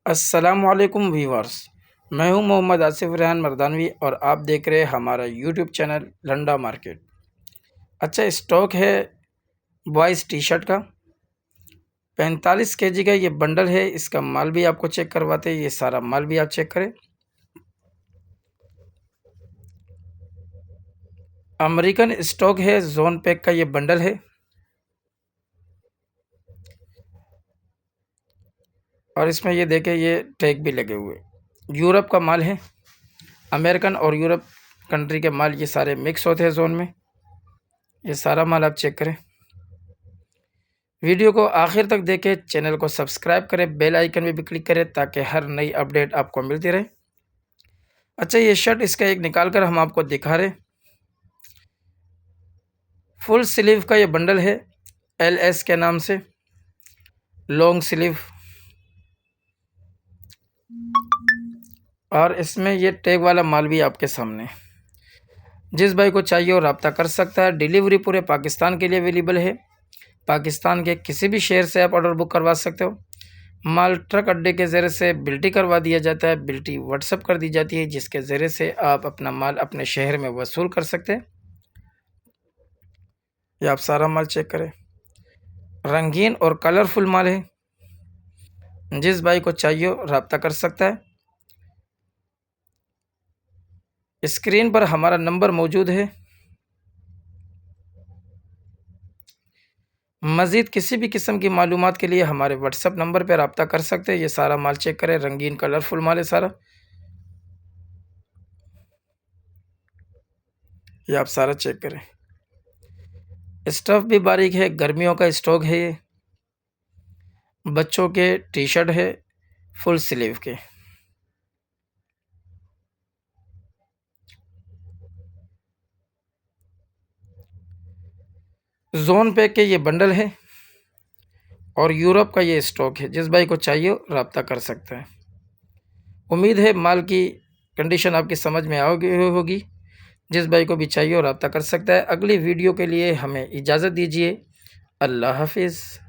अस्सलामुअलैकुम व्यूअर्स। मैं हूं मोहम्मद आसिफ रेहान मर्दानवी और आप देख रहे हैं हमारा यूट्यूब चैनल लंडा मार्केट। अच्छा, स्टॉक है बॉयज़ टी शर्ट का 45 केजी का ये बंडल है। इसका माल भी आपको चेक करवाते हैं, ये सारा माल भी आप चेक करें। अमेरिकन स्टॉक है, जोन पैक का ये बंडल है और इसमें ये देखें ये टैग भी लगे हुए। यूरोप का माल है, अमेरिकन और यूरोप कंट्री के माल ये सारे मिक्स होते हैं जोन में। ये सारा माल आप चेक करें। वीडियो को आखिर तक देखें, चैनल को सब्सक्राइब करें, बेल आइकन में भी क्लिक करें ताकि हर नई अपडेट आपको मिलती रहे। अच्छा, ये शर्ट इसका एक निकाल कर हम आपको दिखा रहे। फुल स्लीव का ये बंडल है, LS के नाम से, लॉन्ग स्लीव। और इसमें ये टैग वाला माल भी आपके सामने। जिस भाई को चाहिए वो रब्ता कर सकता है। डिलीवरी पूरे पाकिस्तान के लिए अवेलेबल है। पाकिस्तान के किसी भी शहर से आप ऑर्डर बुक करवा सकते हो। माल ट्रक अड्डे के ज़रिए से बिल्टी करवा दिया जाता है, बिल्टी व्हाट्सअप कर दी जाती है, जिसके ज़रिए से आप अपना माल अपने शहर में वसूल कर सकते हैं। ये आप सारा माल चेक करें, रंगीन और कलरफुल माल है। जिस भाई को चाहिए रब्ता कर सकता है। स्क्रीन पर हमारा नंबर मौजूद है। मज़ीद किसी भी किस्म की मालूमात के लिए हमारे व्हाट्सअप नंबर पर रब्ता कर सकते हैं। ये सारा माल चेक करें, रंगीन कलरफुल माल है सारा। ये आप सारा चेक करें। स्टफ़ भी बारीक है, गर्मियों का स्टॉक है। ये बच्चों के टी शर्ट है फुल स्लीव के। जोन पैक के ये बंडल है और यूरोप का ये स्टॉक है। जिस भाई को चाहिए रब्ता कर सकता है। उम्मीद है माल की कंडीशन आपकी समझ में होगी। जिस भाई को भी चाहिए रब्ता कर सकता है। अगली वीडियो के लिए हमें इजाज़त दीजिए। अल्लाह हाफिज़।